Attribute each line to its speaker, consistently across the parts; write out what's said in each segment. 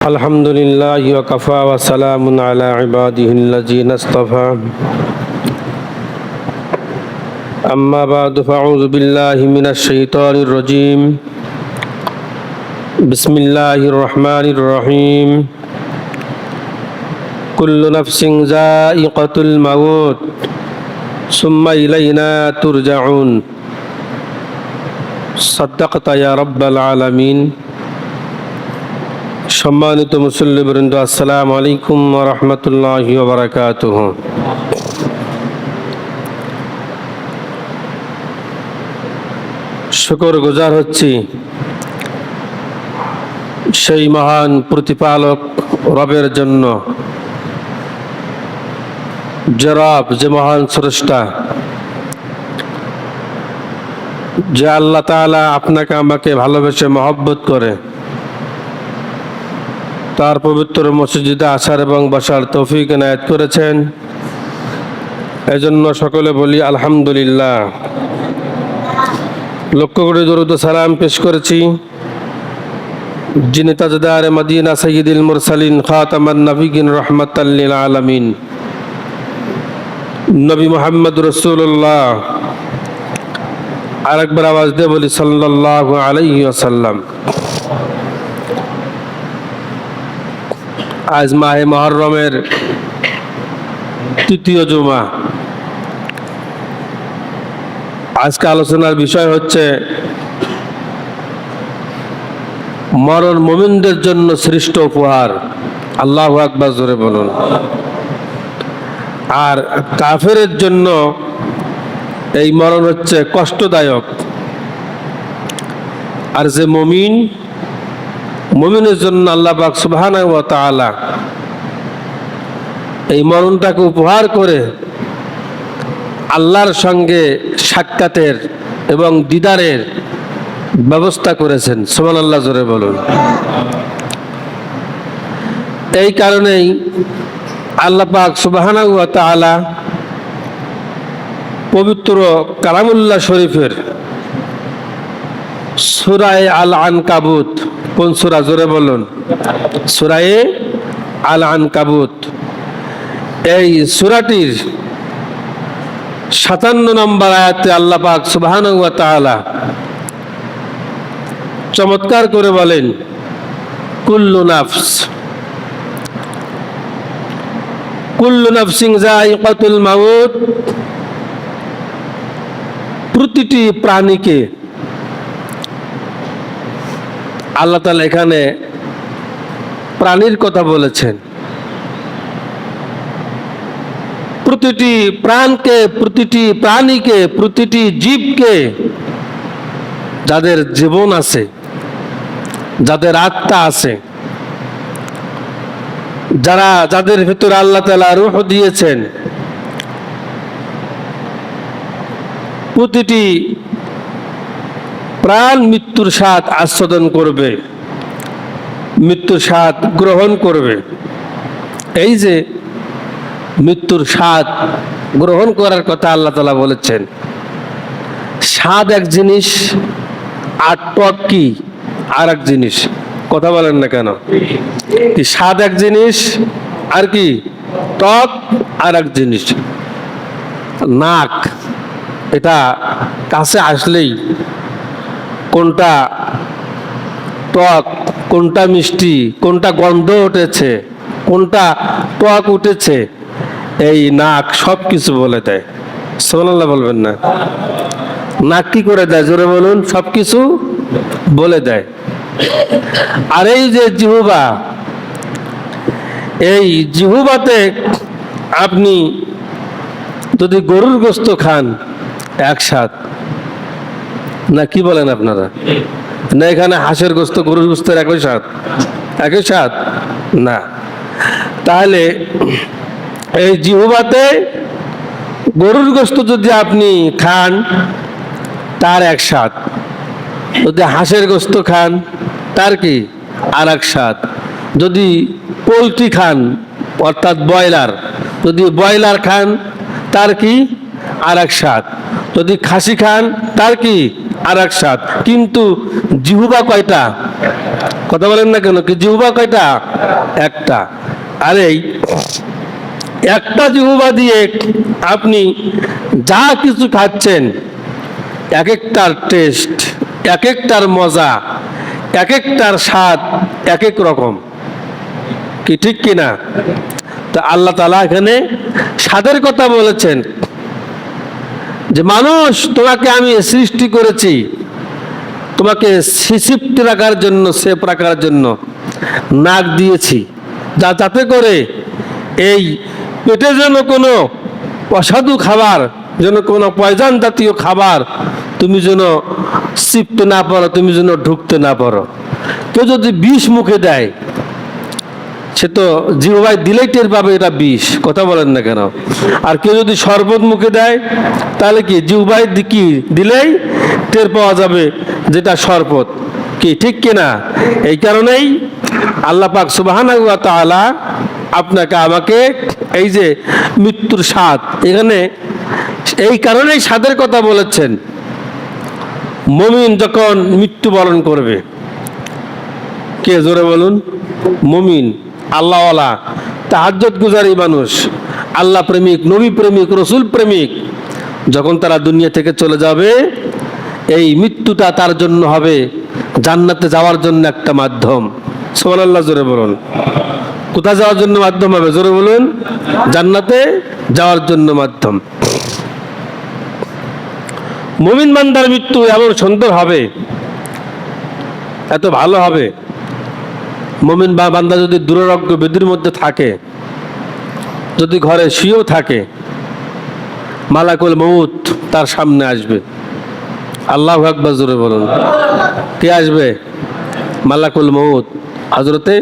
Speaker 1: الحمد لله وكفى وسلام على عباده الذين اصطفى أما بعد فأعوذ بالله من الشيطان الرجيم بسم الله الرحمن الرحيم كل نفس ذائقة الموت ثم إلينا ترجعون صدقت يا رب العالمين সম্মানিত মুসল্লিবৃন্দ, আসসালামু আলাইকুম ওয়া রাহমাতুল্লাহি ওয়া বারাকাতুহু। শুকরগুজার হচ্ছি সেই মহান প্রতিপালক রবের জন্য, যে রব, যে মহান স্রষ্টা, যে আল্লাহ তাআলা আপনাকে আমাকে ভালোবেসে মহব্বত করে তার পবিত্র মসজিদে আসার এবং বসার তৌফিক এনায়েত করেছেন। এজন্য সকলে বলি আলহামদুলিল্লাহ। লক্ষ কোটি দরুদ ও সালাম পেশ করেছি যিনি তাজদার মদিনা সাইয়্যিদুল মুরসালিন খাতামান নবিয়্যিন রাহমাতাল লিল আলামিন নবী মুহাম্মদ রাসূলুল্লাহ। আরেকবার আওয়াজ দিয়ে বলি সাল্লাল্লাহু আলাইহি ওয়াসাল্লাম। আজ মাহে মুহররমের তৃতীয় জুমা। আজকে আলোচনার বিষয় হচ্ছে মরণ মুমিনদের জন্য শ্রেষ্ঠ উপহার। আল্লাহু আকবার, জোরে বলুন। আর কাফেরের জন্য এই মরণ হচ্ছে কষ্টদায়ক। আর যে মুমিনের জন্য আল্লাহ পাক সুবহানাহু ওয়া তাআলা এই মরণটাকে উপহার করে আল্লাহর সঙ্গে সাক্ষাতের এবং দিদারের ব্যবস্থা করেছেন। সুবহানাল্লাহ, জোরে বলুন। এই কারণেই আল্লাহ পাক সুবহানাহু ওয়া তাআলা পবিত্র কালামুল্লাহ শরীফের সূরা আল আনকাবুত, কোন সূরা? জোরে বলুন। সূরা আল আনকাবুত, এই সূরাটির 57 নম্বর আয়াতে আল্লাহ পাক সুবহানাহু ওয়া তাআলা চমৎকার করে বলেন, কুল্লু নাফসিন যায়িকাতুল মাউত। প্রতিটি প্রাণীকে আল্লাহ তাআলা এখানে প্রাণীর কথা বলেছেন। প্রতিটি প্রাণকে, প্রতিটি প্রাণীকে, প্রতিটি জীবকে, যাদের জীবন আছে, যাদের আত্মা আছে, যাদের ভিতরে আল্লাহ তাআলা রূহ দিয়েছেন, প্রতিটি প্রাণ মৃত্যুর স্বাদ আস্বাদন করবে, মৃত্যুর স্বাদ গ্রহণ করবে। এই যে মৃত্যুর স্বাদ গ্রহণ করার কথা আল্লাহ তাআলা বলেছেন, স্বাদ এক জিনিস আর টক কি আর এক জিনিস। কথা বলেন না কেন? কি স্বাদ এক জিনিস আর কি টক আর এক জিনিস। নাক, এটা কাছে আসলেই কোনটা টক, কোনটা মিষ্টি, কোনটা গন্ধ উঠেছে, কোনটা টক উঠেছে, এই নাক সব কিছু বলে দেয়। সুবহানাল্লাহ বলবেন না? নাক কি করে দেয়? জোরে বলুন। সব কিছু বলে দেয়। আর এই যে জিহ্বা, এই জিহ্বাতে আপনি যদি গরুর গোশত খান এক স্বাদ, না কি বলেন আপনারা? না এখানে হাঁসের গোশত গরুর গোশতের একই স্বাদ না। তাহলে এই জিহ্বাতে গরুর গোশত যদি আপনি খান তার এক স্বাদ, যদি হাঁসের গোশত খান তার কি আর এক স্বাদ, যদি পোলট্রি খান অর্থাৎ ব্রয়লার, যদি ব্রয়লার খান তার কি আর এক স্বাদ, যদি খাসি খান তার কি আর এক স্বাদ। কিন্তু জিহ্বা কয়টা? কথা বলেন না কেন? কি জিহ্বা কয়টা? একটা। আর এই একটা জিহ্বা দিয়ে আপনি যা কিছু খাচ্ছেন, এক একটার টেস্ট, এক একটার মজা, এক একটার স্বাদ এক এক রকম, কি ঠিক কিনা? তা আল্লাহ তাআলা এখানে স্বাদের কথা বলেছেন যে মানুষ, তোমাকে আমি সৃষ্টি করেছি তোমাকে সিসিপ্তি রাখার জন্য, সেপ রাখার জন্য নাক দিয়েছি, যাতে করে এই পেটে যেন কোনো অসাধু খাবার, যেন কোনো পয়জন জাতীয় খাবার তুমি যেন চিপতে না পারো, তুমি যেন ঢুকতে না পারো। কেউ যদি বিষ মুখে দেয়, সে তো জিহ্বায় দিলেই টের পাবে এটা বিষ, কথা বলেন না কেন? আর কেউ যদি শরবত মুখে দেয়, তাহলে কি জিহ্বায় কি দিলেই টের পাওয়া যাবে যেটা শরবত, কি ঠিক কিনা? এই কারণেই আল্লাহ পাক সুবহানাহু ওয়া তাআলা আপনাকে আমাকে এই যে মৃত্যুর স্বাদ, এখানে এই কারণেই স্বাদের কথা বলেছেন। মুমিন যখন মৃত্যুবরণ করবে, কে জোরে বলুন? মুমিন, আল্লাহওয়ালা, তাহাজ্জুদ গুজারি মানুষ, আল্লাহ প্রেমিক, নবী প্রেমিক, রসুল প্রেমিক, যখন তারা দুনিয়া থেকে চলে যাবে, এই মৃত্যুটা তার জন্য হবে জান্নাতে যাওয়ার জন্য একটা মাধ্যম। সুবহানাল্লাহ, জোরে বলুন। কোথায় যাওয়ার জন্য মাধ্যম হবে? জোরে বলুন। জান্নাতে যাওয়ার জন্য মাধ্যম। মুমিন বান্দার মৃত্যু এমন সুন্দর হবে, এত ভালো হবে। মুমিন বান্দা যদি দুরারোগ্য ব্যাধির মধ্যে থাকে, যদি ঘরে শুয়েও থাকে, মালাকুল মউত তার সামনে আসবে। আল্লাহু আকবার, জোরে বলুন। কে আসবে? মালাকুল মউত, হযরতে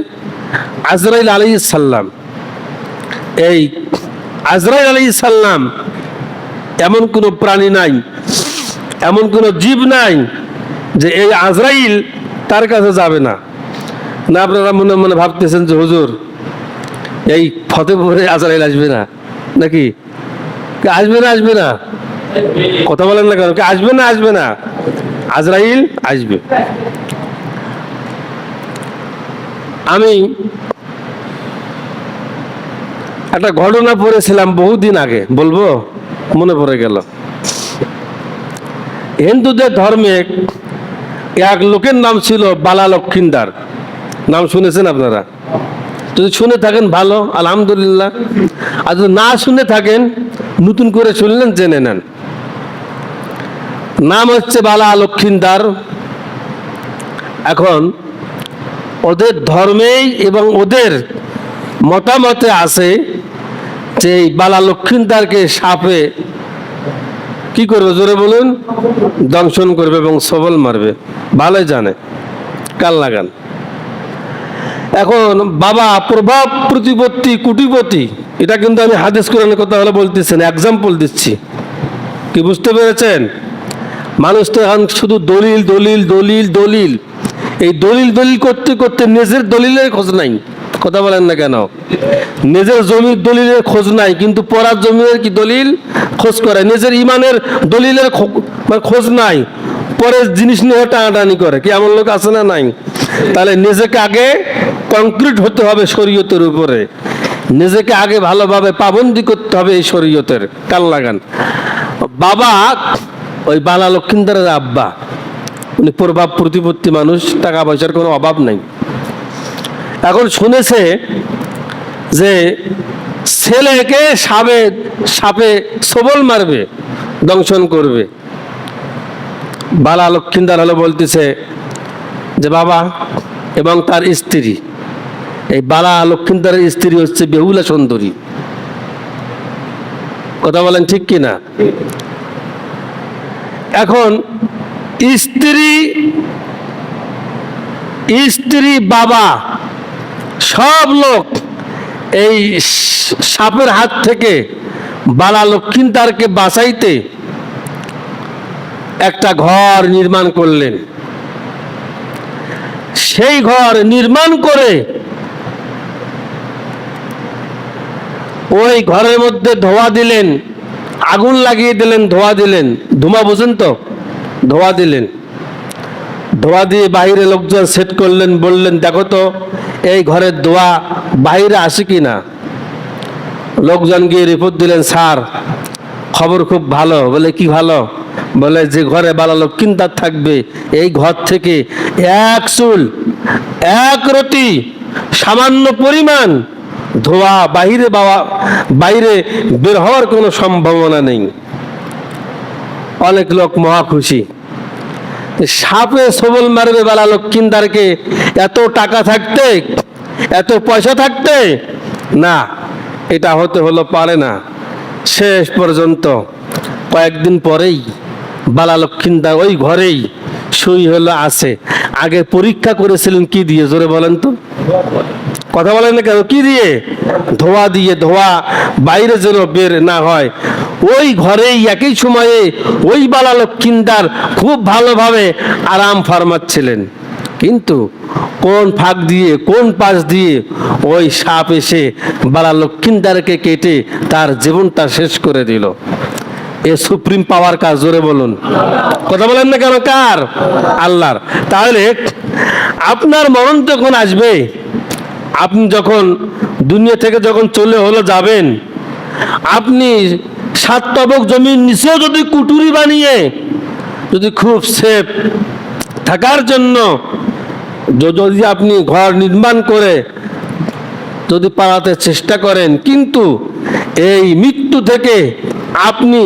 Speaker 1: আজরাইল আলাইহিস সালাম। এই আজরাইল আলাইহিস সালাম এমন কোনো প্রাণী নাই, এমন কোনো জীব নাই যে এই আজরাইল তার কাছে যাবে না। না আপনারা মনে মনে ভাবতেছেন যে হুজুর এই ফতেপুরে আজরাইল আসবে না নাকি? আসবে না? আসবে না? কথা বলেন না কেন? আসবে না? আসবে না? আজরাইল আসবে। আমি একটা ঘটনা পড়েছিলাম বহুদিন আগে, বলবো? মনে পড়ে গেল। হিন্দুদের ধর্মে এক লোকের নাম ছিল বালা লক্ষিন্দার। নাম শুনেছেন আপনারা? যদি শুনে থাকেন ভালো, আলহামদুলিল্লাহ। আর যদি না শুনে থাকেন, নতুন করে শুনলেন, জেনে নেন। নাম হচ্ছে বালা লক্ষিন্দার। এখন ওদের ধর্মেই এবং ওদের মতামতে আছে যে এই বালা লক্ষিন্দারকে সাপে কি করবে? জোরে বলুন। দংশন করবে এবং সবল মারবে। ভালোই জানে, কাল লাগান। এখন বাবা প্রভাব প্রতিপত্তি কুটিপতি, এটা কিন্তু আমি হাদিস কোরআনের কথা হলে বলতেছি না, এক্সাম্পল দিচ্ছি। কি বুঝতে পেরেছেন? মানুষ তো এখন শুধু দলিল দলিল দলিল দলিল, এই দলিল দলিল করতে করতে নিজের দলিলের খোঁজ নাই। কথা বলেন না কেন? নিজের জমির দলিলের খোঁজ নাই, কিন্তু পরার জমির কি দলিল খোঁজ করে। নিজের ইমানের দলিলের খোঁজ নাই, পরের জিনিস নিয়ে টানাটানি করে। কি এমন লোক আছে না? নাই। তাহলে নিজেকে আগে কংক্রিট হতে হবে শরীয়তের উপরে, নিজেকে আগে ভালোভাবে পাবন্দি করতে হবে এই শরীয়তের। কাল লাগান। বাবা ওই বালা লক্ষিন্দারের আব্বা, উনি প্রভাব প্রতিপত্তি মানুষ, টাকা পয়সার কোনো অভাব নাই। এখন শুনেছে যে ছেলেকে সাপে সবল মারবে, দংশন করবে। বালা লক্ষিন্দার হলো বলতেছে যে বাবা এবং তার স্ত্রী, এই বালা লক্ষিন্দারের স্ত্রী হচ্ছে বেহুলা সুন্দরী। কথা বলেন ঠিক কিনা? এখন স্ত্রী বাবা সব লোক এই সাপের হাত থেকে বালা লক্ষিন্দারকে বাঁচাইতে একটা ঘর নির্মাণ করলেন। সেই ঘর নির্মাণ করে ওই ঘরের মধ্যে ধোঁয়া দিলেন, আগুন লাগিয়ে দিলেন, ধোঁয়া দিলেন। ধুমা বোঝেন তো? ধোঁয়া দিলেন। ধোয়া দিয়ে বাইরে লোকজন সেট করলেন, বললেন দেখো তো এই ঘরের ধোয়া বাইরে আসে কি না। লোকজন গিয়ে রিপোর্ট দিলেন, স্যার খবর খুব ভালো। বলে কি ভালো? বলে যে ঘরে বালা লক্ষ্মীদার থাকবে এই ঘর থেকে এক চুল, এক রতি, সামান্য পরিমাণ ধোয়া বাইরে বের হওয়ার কোনো সম্ভাবনা নেই। অনেক লোক মহা খুশি। সাপে সবল মারবে বালা লক্ষ্মীদারকে এত টাকা থাকতে, এত পয়সা থাকতে? না, এটা হলো পারে না। শেষ পর্যন্ত কয়েকদিন পরেই বালা লক্ষ্মীদার ওই ঘরেই সই হলো আছে। আগে পরীক্ষা করেছিলেন কি দিয়ে? জোরে বলেন তো, কথা বলেন না কেন? কি দিয়ে? ধোয়া দিয়ে। ধোয়া বাইরে যেন বের না হয়। ওই ঘরেই একই সময়ে ওই বালা লক্ষ্মীদার খুব ভালোভাবে আরাম ফরমাচ্ছিলেন। কিন্তু কোন ফাঁক দিয়ে, কোন পাশ দিয়ে ওই সাপ এসে বালা লক্ষ্মীদারকে কেটে তার জীবনটা শেষ করে দিল। এ সুপ্রিম পাওয়ার কাজ। জোরে বলুন, কথা বলেন না কেন? কার? আল্লাহর। তাহলে আপনার মরণ যখন আসবে, আপনি যখন দুনিয়া থেকে যখন চলে যাবেন, আপনি 7 তবক জমির নিচেও যদি কুটুরি বানিয়ে যদি খুব সেফ থাকার জন্য যদি আপনি ঘর নির্মাণ করে যদি পালাতে চেষ্টা করেন, কিন্তু এই মৃত্যু থেকে আপনি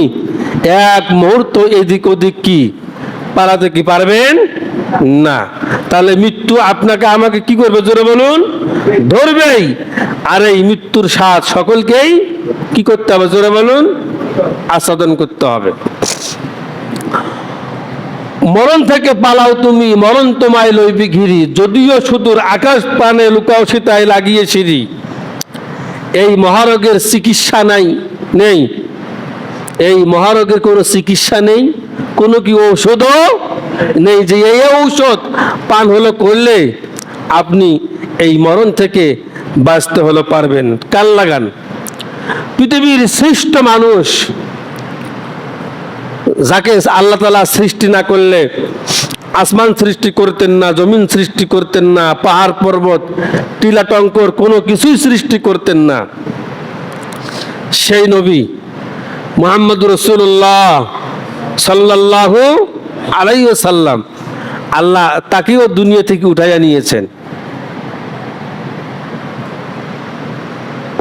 Speaker 1: এক মুহূর্ত এদিক ওদিক কি পালাতে কি পারবেন না। তাহলে মৃত্যু আপনাকে আমাকে কি করবে? জোরে বলুন, ধরবেই। আর এই মৃত্যুর স্বাদ সকলকেই কি করতে হবে? জোরে বলুন, আস্বাদন করতে হবে। মরণ থেকে পালাও তুমি, মরণ তোমায় লইবি ঘিরি, যদিও সুদূর আকাশ পানে লুকাও সীতায় লাগিয়ে সিঁড়ি। এই মহারোগের চিকিৎসা নেই। এই মহারোগের কোনো চিকিৎসা নেই, কোনো কি ঔষধও নেই যে এই ঔষধ পান করলে আপনি এই মরণ থেকে বাঁচতে পারবেন। কান লাগান। পৃথিবীর শ্রেষ্ঠ মানুষ যাকে আল্লাহ তাআলা সৃষ্টি না করলে আসমান সৃষ্টি করতেন না, জমিন সৃষ্টি করতেন না, পাহাড় পর্বত টিলা টঙ্কর কোনো কিছুই সৃষ্টি করতেন না, সেই নবী মুহাম্মদ রাসূলুল্লাহ সাল্লাল্লাহু আলাইহি ওয়াসাল্লাম, আল্লাহ তাকেও দুনিয়া থেকে উঠাইয়া নিয়েছেন।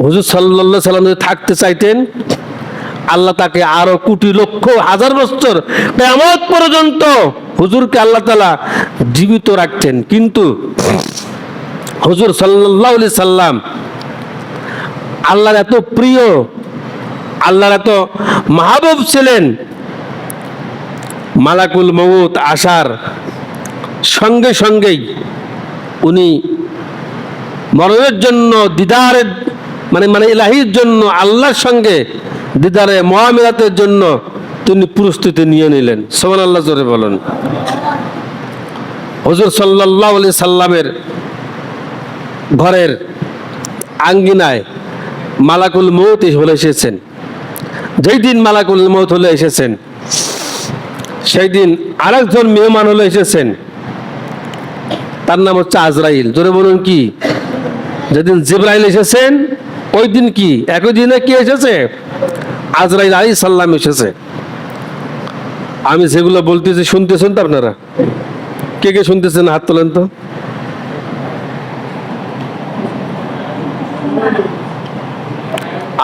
Speaker 1: হুজুর সাল্লাল্লাহু আলাইহি ওয়াসাল্লাম যদি থাকতে চাইতেন, আল্লাহ তাকে আরো কোটি লক্ষ হাজার বছর কিয়ামত পর্যন্ত হুজুরকে আল্লাহ তাআলা জীবিত রাখতেন। কিন্তু হুজুর সাল্লাল্লাহু আলাইহি সাল্লাম আল্লাহর এত প্রিয়, আল্লাহর এত মাহবুব ছিলেন, মালাকুল মউত আসার সঙ্গে সঙ্গেই উনি মরণের জন্য দিদারের মানে ইলাহির জন্য আল্লাহর সঙ্গে দিদারে মুআমিলাতের জন্য তিনি প্রস্তুতি নিয়ে নিলেন। সুবহানাল্লাহ, জোরে বলুন। হুজুর সাল্লাল্লাহু আলাইহি সাল্লামের ঘরের আঙ্গিনায় মালাকুল মউত এসেছেন। যেই দিন মালাকুল মউত এসেছেন, সেই দিন আরেকজন মেহমান এসেছেন, তার নাম হচ্ছে আজরাইল। জোরে বলুন, কি? যেদিন জিবরাইল এসেছেন ওই দিন কি একই দিনে কি এসেছে? আজরাইল আলাইহিস সালাম এসেছে। আমি যেগুলো বলতেছি শুনতেছেন তো আপনারা? কে কে শুনতেছেন হাত তোলেন তো।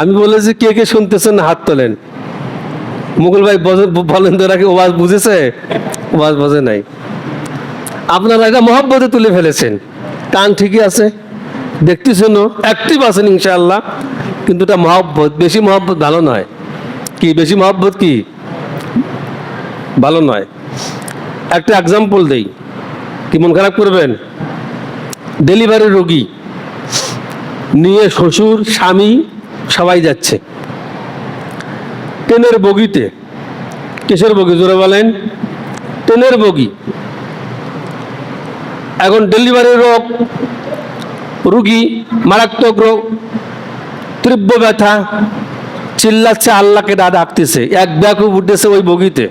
Speaker 1: আমি বলেছি কে কে শুনতেছেন হাত তোলেন। মুকুল ভাই বলেন তো, নাকি ওয়াজ বুঝেছে? ওয়াজ বোঝে নাই। আপনারা এটা মহব্বতে তুলে ফেলেছেন। কান ঠিকই আছে, দেখতেছেন, অ্যাক্টিভ আছেন ইনশাআল্লাহ, কিন্তু এটা মহব্বত। বেশি মহব্বত ভালো নয়। কি বেশি মহব্বত কি ভালো নয়? একটা এক্সাম্পল দেই, কি মন খারাপ করবেন? ডেলিভারি রোগী নিয়ে শ্বশুর স্বামী সবাই যাচ্ছে ট্রেনের বগিতে। কিসের বগি? জোরে বলেন। ট্রেনের বগি। এখন ডেলিভারি রোগী, মারাত্মক রোগ, তীব্র ব্যথা, চিল্লাচ্ছে, আল্লাহকে ডাকতেছে। এক ব্যাকুব উঠেছে ওই বগিতে,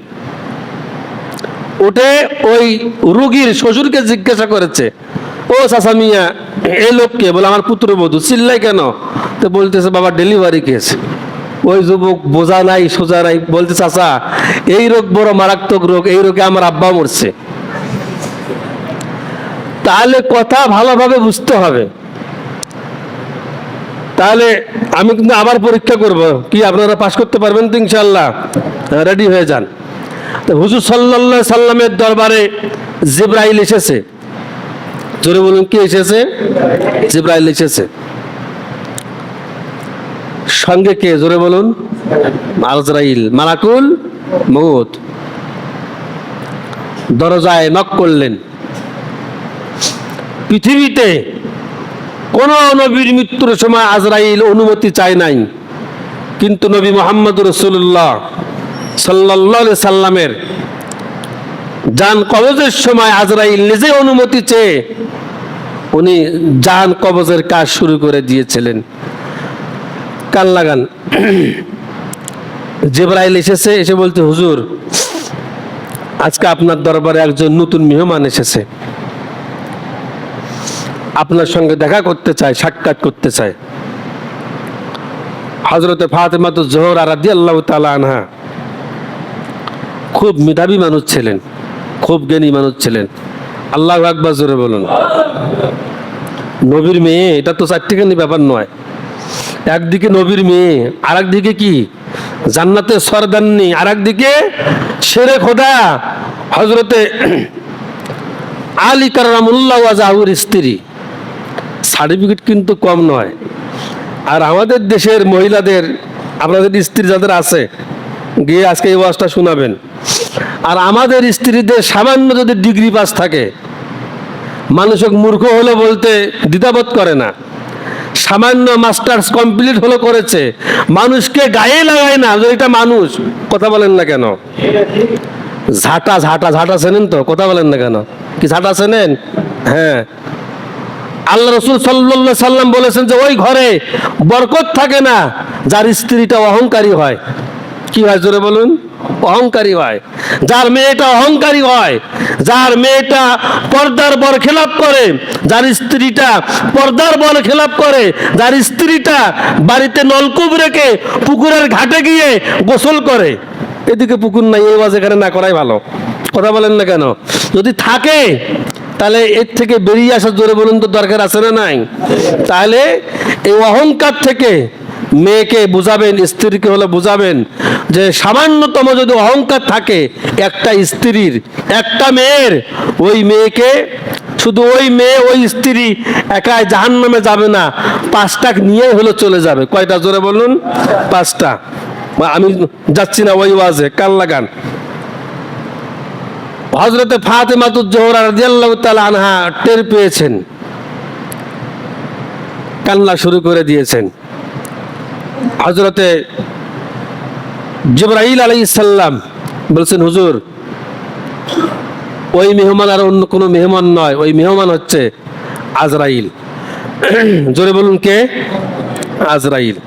Speaker 1: উঠে ওই রুগীর শ্বশুরকে জিজ্ঞাসা করেছে, ও চাচা মিয়া এই লোককে? বলে আমার পুত্রবধূ। চিল্লাই কেন? তো বলতেছে বাবা ডেলিভারি কেস। ওই যুবক বোঝা নাই সোজা নাই, বলতে চাচা এই রোগ বড় মারাত্মক রোগ, এই রোগে আমার আব্বা মরছে। তাহলে কথা ভালোভাবে বুঝতে হবে। তাহলে আমি কিন্তু আবার পরীক্ষা করব, কি আপনারা পাশ করতে পারবেন তো ইনশাআল্লাহ? রেডি হয়ে যান। তো হুজুর সাল্লাল্লাহু আলাইহি সাল্লামের দরবারে জিবরাইল এসেছে। জোরে বলুন, কি এসেছে? জিবরাইল এসেছে। সঙ্গে কে? জোরে বলুন, আজরাইল, মালাকুল মউত। দরজায় নক করলেন। পৃথিবীতে কোন নবীর মৃত্যুর সময় আজরাইল অনুমতি চায় নাই, কিন্তু নবী মুহাম্মদ রাসূলুল্লাহ সাল্লাল্লাহু আলাইহি সাল্লামের জান কবজের সময় আজরাইল নিজে অনুমতি চেয়ে উনি জান কবজের কাজ শুরু করে দিয়েছিলেন। কান লাগান। জিবরাইল এসেছে, এসে বলতে, হুজুর আজকে আপনার দরবারে একজন নতুন মেহমান এসেছে, আপনার সঙ্গে দেখা করতে চায়, সাক্ষাৎ করতে চায়। হযরতে ফাতেমাতুজ জোহরা রাদিয়াল্লাহু তাআলা আনহা খুব মেধাবী মানুষ ছিলেন, খুব জ্ঞানী মানুষ ছিলেন। আল্লাহু আকবার, জোরে বলুন। নবীর মেয়ে, এটা তো চারটিখানি ব্যাপার নয়। একদিকে নবীর মেয়ে, আর একদিকে কি জান্নাতের সরদারনি, আর একদিকে শেরে খোদা হযরতে আলী কাররামুল্লাহ ওয়াজহুর স্ত্রী। সার্টিফিকেট কিন্তু কম নয়। আর আমাদের দেশের মহিলাদের, আপনাদের স্ত্রী যাদের আছে, গিয়ে আজকে এই ওয়াজটা শোনাবেন। আর আমাদের স্ত্রীদের সামান্য যদি ডিগ্রি পাস থাকে, মানুষক মূর্খ হলো বলতে দ্বিধাবোধ করে না। সামান্য মাস্টার্স কমপ্লিট হলো করেছে, মানুষকে গায়ে লাগায় না যে এটা মানুষ। কথা বলেন না কেন? ঝাঁটা ঝাঁটা ঝাঁটা চেনেন তো? কথা বলেন না কেন? কি ঝাঁটা চেনেন? হ্যাঁ, আল্লাহ রাসূল সাল্লাল্লাহু আলাইহি সাল্লাম বলেছেন যে ওই ঘরে বরকত থাকে না যার স্ত্রীটা অহংকারী হয়। কি হয়? জোরে বলুন। অহংকারী হয়। যার মেয়েটা অহংকারী হয়, যার মেয়েটা পর্দার বরখেলাপ করে, যার স্ত্রীটা পর্দার বরখেলাপ করে, যার স্ত্রীটা বাড়িতে নলকূপ রেখে পুকুরের ঘাটে গিয়ে গোসল করে। এদিকে পুকুর নাই, এই ওয়াজ এখানে না করাই ভালো। কথা বলেন না কেন? যদি থাকে তাহলে এর থেকে বেরিয়ে আসার, জোরে বলুন তো, দরকার আছে না নাই? তাহলে এই অহংকার থেকে মেয়েকে বুঝাবেন, স্ত্রীকে হলে বুঝাবেন যে সামান্যতম যদি অহংকার থাকে একটা স্ত্রীর, একটা মেয়ের, ওই মেয়েকে, শুধু ওই মেয়ে ওই স্ত্রী একাই জাহান্নামে যাবে না, 5টা নিয়ে হলো চলে যাবে। কয়টা? জোরে বলুন। 5টা। আমি যাচ্ছি না ওই ওয়াজে, কান লাগান। হযরতে ফাতেমাতুজ জোহরা রাদিয়াল্লাহু তাআলা আনহা টের পেয়েছেন, কান্না শুরু করে দিয়েছেন। হযরতে জিবরাইল আলাইহিস সালাম বলছেন, হুজুর ওই মেহমান আর অন্য কোনো মেহমান নয়, ওই মেহমান হচ্ছে আজরাইল। জোরে বলুন, কে? আজরাইল।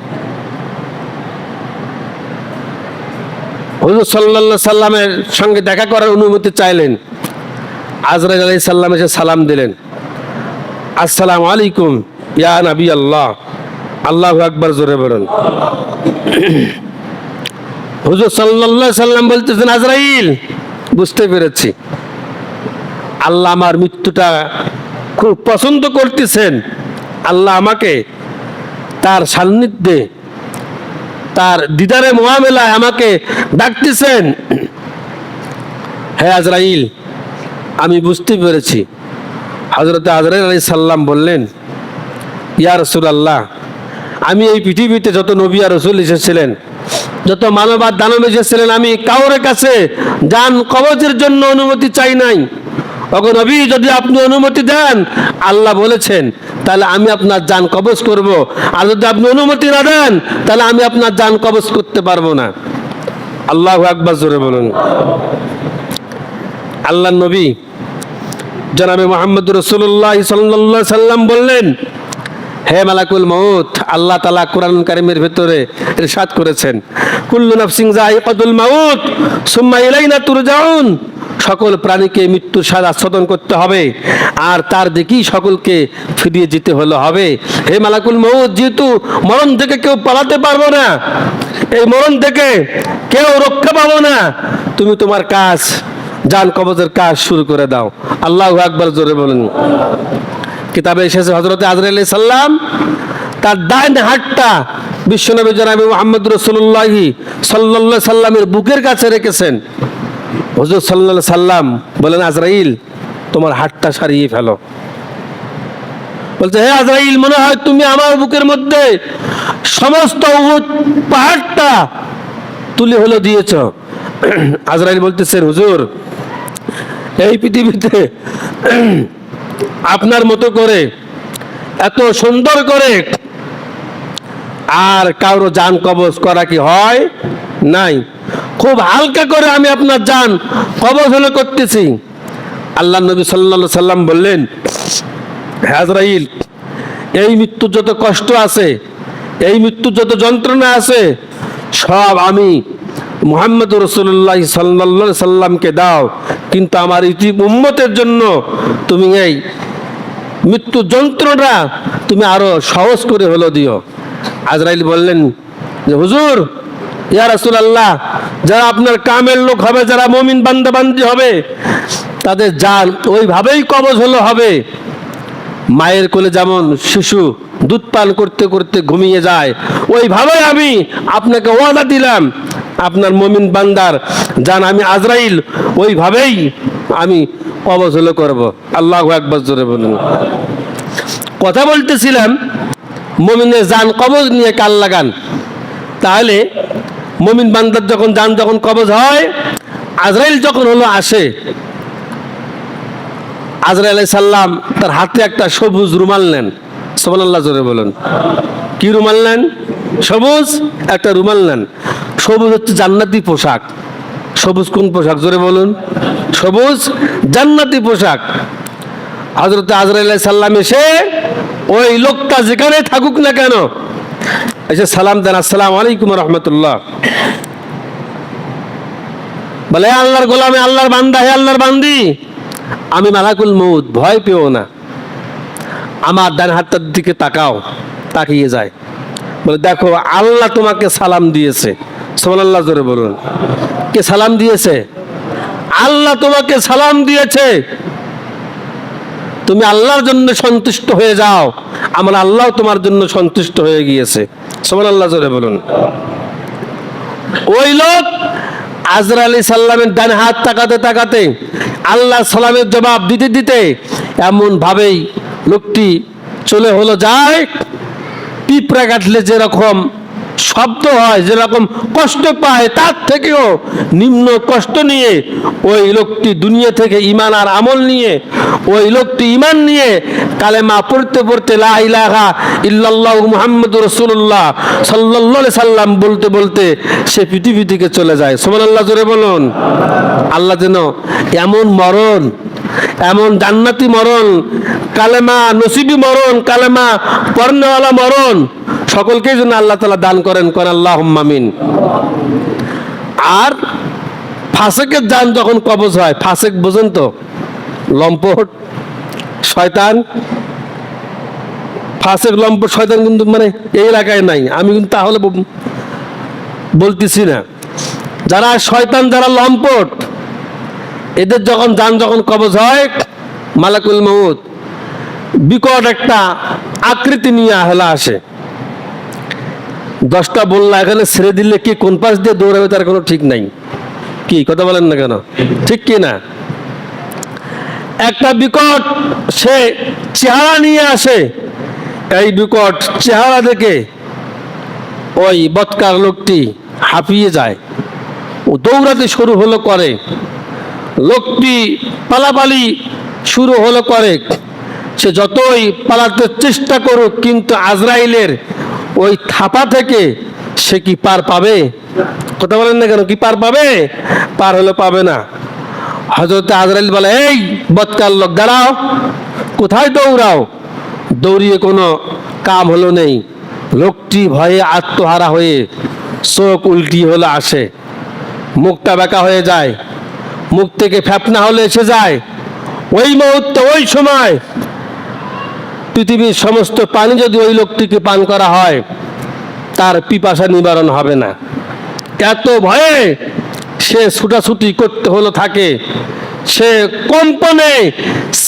Speaker 1: হুজুর সাল্লাল্লাহু আলাইহি সাল্লামের সঙ্গে দেখা করার অনুমতি চাইলেন। আজরাইল আলাইহিস সালাম এসে সালাম দিলেন, আসসালামু আলাইকুম ইয়া নবী আল্লাহ। আল্লাহু আকবার, জোরে বলুন। হুজুর সাল্লাল্লাহু আলাইহি সাল্লাম বলতেছেন, আজরাইল বুঝতে পেরেছি, আল্লাহ আমার মৃত্যুটা খুব পছন্দ করতেছেন। আল্লাহ আমাকে তার সান্নিধ্যে, তার দিদারে মুআমেলায় আমাকে ডাকতেছেন। হে আজরাইল, আমি বুঝতে পেরেছি। হযরত আজরাইল আলাইহিস সালাম বললেন, ইয়া রাসূলুল্লাহ, আমি এই পৃথিবীতে যত নবী আর রাসূল এসেছিলেন, যত মানব আর দানব এসেছিলেন, আমি কাউরে কাছে জান কবজের জন্য অনুমতি চাই নাই। ওগো নবী, যদি আপনি অনুমতি দেন, আল্লাহ বলেছেন, তাহলে আমি আপনার জান কবজ করব। আর যদি আপনি অনুমতি না দেন, তাহলে আমি আপনার জান কবজ করতে পারবো না। আল্লাহু আকবার, জোরে বলুন। আল্লাহর নবী জনাবে মুহাম্মদ রাসূলুল্লাহ সাল্লাল্লাহু আলাইহি সাল্লাম বললেন, হে মালাকুল মউত, আল্লাহ তাআলা কোরআন কারীমের ভিতরে ইরশাদ করেছেন, কুল্লু নাফসিন যায়িকাতুল মাউত সুম্মা ইলাইনা তুরজাউন। সকল প্রাণীকে মৃত্যুর স্বাদ আস্বাদন করতে হবে, আর তার দিকেই সকলকে ফিরিয়ে যেতে হবে। হে মালাকুল মউত, যেহেতু মরণ থেকে কেউ পালাতে পারবো না, এই মরণ থেকে কেউ রক্ষা পাবো না, তুমি তোমার কাজ, জান কবজের কাজ শুরু করে দাও। আল্লাহু আকবার, জোরে বলুন। কিতাবে এসেছে হযরত আজরাইল আলাইহিস সালাম তার ডান হাতটা বিশ্বনবী জনাবে মুহাম্মদ রাসূলুল্লাহ সাল্লাল্লাহু আলাইহি সাল্লামের বুকের কাছে রেখেছেন। হুজুর সাল্লাল্লাহু আলাইহি সাল্লাম বলেন, আজরাইল তোমার হাতটা সারিয়ে ফেলো। বলছে, হে আজরাইল, মনে হয় তুমি আমার বুকের মধ্যে সমস্ত উহুদ পাহাড়টা তুলে হলো দিয়েছ। আজরাইল বলতেছেন, হুজুর, এই পৃথিবীতে আপনার মতো করে এত সুন্দর করে আর কারো জান কবজ করা কি হয় নাই? খুব হালকা করে আমি আপনার জান কবজ হলো করতেছি। আল্লাহ নবী সাল্লাল্লাহু আলাইহি সাল্লাম বললেন, হে আজরাইল, এই মৃত্যুর যত কষ্ট আছে, এই মৃত্যুর যত যন্ত্রণা আছে, সব আমি মুহাম্মদ রাসূলুল্লাহ সাল্লাল্লাহু আলাইহি সাল্লামকে দাও, কিন্তু আমার উম্মতের জন্য তুমি এই মৃত্যু যন্ত্রণা তুমি আরো সহজ করে হলো দিও। আজরাইল বললেন যে, হুজুর, ইয়া রাসূলুল্লাহ, যারা আপনার কামের লোক হবে, যারা মুমিন বান্দা বান্দি হবে, তাদের জান ওইভাবেই কবজ হবে। মায়ের কোলে যেমন শিশু দুধ পান করতে করতে ঘুমিয়ে যায়, ওইভাবেই আমি আপনাকে ওয়াদা দিলাম, আপনার মুমিন বান্দার জান আমি আজরাইল ওইভাবেই আমি কবজ করব। আল্লাহু আকবার, জোরে বলুন। কথা বলতেছিলাম মুমিনের জান কবজ নিয়ে কাল লাগান। তাহলে মুমিন বান্দার যখন কবজ হয়, আজরাইল যখন আসে, আজরাইল আলাইহিস সালাম তার হাতে একটা সবুজ রুমাল নেন। সুবহানাল্লাহ, জোরে বলুন। কি রুমাল নেন? সবুজ একটা রুমাল নেন। সবুজ হচ্ছে জান্নাতি পোশাক। সবুজ কোন পোশাক? জোরে বলুন। সবুজ জান্নাতি পোশাক। হযরত আজরাইল আলাইহিস সালাম এসে ওই লোকটা যেখানে থাকুক না কেন এসে সালাম দেন, আসসালামু আলাইকুম ওয়া রাহমাতুল্লাহ। বলে, আল্লাহর গোলাম, আল্লাহর বান্দা, হে আল্লাহর বান্দি, আমি মালাকুল মউত, ভয় পেও না, আমার ডান হাতটার দিকে তাকাও। তাকিয়ে যায়, বলে, দেখো আল্লাহ তোমাকে সালাম দিয়েছে। সুবহানাল্লাহ, জোরে বলুন। কে সালাম দিয়েছে? আল্লাহ তোমাকে সালাম দিয়েছে। তুমি আল্লাহর জন্য সন্তুষ্ট হয়ে যাও, আমার আল্লাহ তোমার জন্য সন্তুষ্ট হয়ে গিয়েছে। সুবহানাল্লাহ, জোরে বলুন। ওই লোক আজরাইল আলাইহিস সালামের ডান হাত তাকাতে তাকাতে, আল্লাহ সালামের জবাব দিতে দিতে এমন ভাবেই লোকটি চলে যায়, পিঁপড়া কাটলে যেরকম শব্দ হয়, যেরকম কষ্ট পায়, তার থেকেও নিম্ন কষ্ট নিয়ে ওই লোকটি দুনিয়া থেকে ঈমান আর আমল নিয়ে, ওই লোকটি ঈমান নিয়ে কালেমা পড়তে পড়তে লা ইলাহা ইল্লাল্লাহু মুহাম্মাদুর রাসূলুল্লাহ সাল্লাল্লাহু আলাইহি সাল্লাম বলতে বলতে সে পৃথিবী থেকে চলে যায়। সুবহানাল্লাহ, জোরে বলুন। আল্লাহ যেন এমন মরণ, এমন জান্নাতি মরণ, কালেমা নসিবি মরণ, কালেমা পড়নেওয়ালা মরণ সকলকেই যেন আল্লাহ তাআলা দান করেন, আল্লাহুম্মা আমিন। আর ফাসেকের জান যখন কবজ হয়, ফাসেক বোঝেন তো, লম্পট শয়তান। ফাসেক লম্পট শয়তান কিন্তু মানে এই এলাকায় নাই, আমি কিন্তু তাহলে বলতেছি না। যারা শয়তান, যারা লম্পট, এদের যখন কবজ হয়, মালাকুল মউত বিকট একটা আকৃতি নিয়ে আসে। 10টা বললা এখানে ছেড়ে দিলে কি কোন পাশ দিয়ে দৌড়াবে তার কোনো ঠিক নাই। কি কথা বলেন না কেন? ঠিক কি না? একটা বিকট সে চেহারা নিয়ে আসে। এই বিকট চেহারা দেখে ওই বৎকার লোকটি হাঁপিয়ে যায়, ও দৌড়াতে শুরু করে। লোকটি পালাপালি শুরু করে। সে যতই পালাতে চেষ্টা করুক, কিন্তু আজরাইলের ওই থাপা থেকে সে কি পার পাবে? কথা বলেন না কেন? কি পার পাবে? পার পাবে না। হযরত আজরাইল বলে, এই বৎকার লোক, দাঁড়াও, কোথায় দৌড়াও? দৌড়িয়ে কোনো কাম নেই। লোকটি ভয়ে আত্মহারা হয়ে চোখ উল্টি আসে, মুখটা বাঁকা হয়ে যায়, মুখ থেকে ফ্যাপনা হলে এসে যায়, ওই মুহূর্তে ওই সময় পৃথিবীর সমস্ত পানি যদি ওই লোকটিকে পান করা হয়, তার পিপাসা নিবারণ হবে না। এত ভয়ে সে ছুটাছুটি করতে হলো থাকে, সে কম্পনে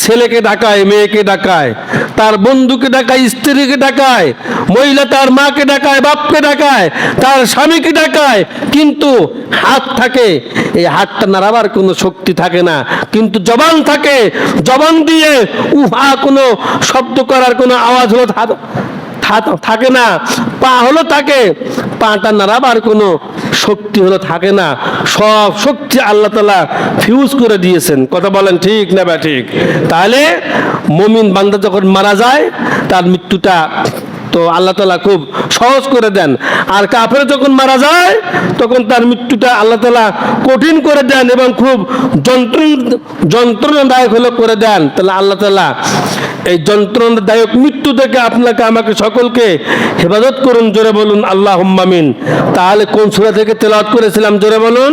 Speaker 1: ছেলেকে ডাকায়, মেয়েকে ডাকায়, তার বন্ধুকে ডাকায়, স্ত্রীকে ডাকায়, মহিলা তার মাকে ডাকায়, বাপকে ডাকায়, তার স্বামীকে ডাকায়, কিন্তু হাত থাকে, এই হাতটা নাড়াবার কোনো শক্তি থাকে না, কিন্তু জবান থাকে, জবান দিয়ে উহা কোনো শব্দ করার কোনো আওয়াজ হলো থাকে না, পা হলো থাকে, পাটা নাড়াবার কোনো শক্তি হলো থাকে না। সব শক্তি আল্লাহ তাআলা ফিউজ করে দিয়েছেন। কথা বলেন ঠিক না বা ঠিক? তাহলে মুমিন বান্দা যখন মারা যায়, তার মৃত্যুটা তো আল্লাহ তাআলা খুব সহজ করে দেন, আর কাফের যখন মারা যায় তখন তার মৃত্যুটা আল্লাহ তাআলা কঠিন করে দেন এবং খুব যন্ত্রণাদায়ক হলো করে দেন। তাহলে আল্লাহ তাআলা এই যন্ত্রণাদায়ক মৃত্যু থেকে আপনাকে আমাকে সকলকে হেফাজত করুন। জোরে বলুন আল্লাহুম্মা আমিন। তাহলে কোন সূরা থেকে তেলাওয়াত করেছিলাম? জোরে বলুন।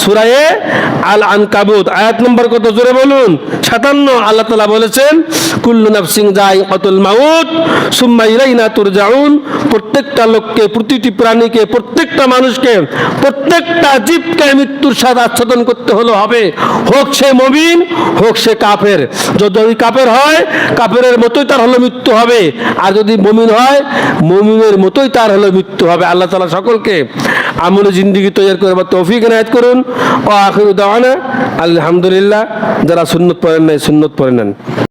Speaker 1: সূরা আল আনকাবুত, আয়াত নম্বর কত? জোরে বলুন। 57। আল্লাহ তাআলা বলেছেন, কুল্লু নাফসিন যায়িকাতুল মাউত সুম্মা ইলাইনা তুরজাউন। প্রত্যেকটা লোককে, প্রতিটি প্রাণীকে, প্রত্যেকটা মানুষকে, প্রত্যেকটা জীবকে মৃত্যুর স্বাদ আস্বাদন করতে হলো হবে, হোক সে মুমিন হোক সে কাফের। যদি কাফের হয়, কাফেরের মতোই তার হলো মৃত্যু হবে, আর যদি মুমিন হয়, মুমিনের মতোই তার হলো মৃত্যু হবে। আল্লাহ তাআলা সকলকে আমলে জিন্দেগি তৈরি করবার তৌফিক ইনায়াত করুন। ও আখিরু দাওয়ানা আলহামদুলিল্লাহ। যারা সুন্নত পড়েন নাই, সুন্নত পড়ে নেন।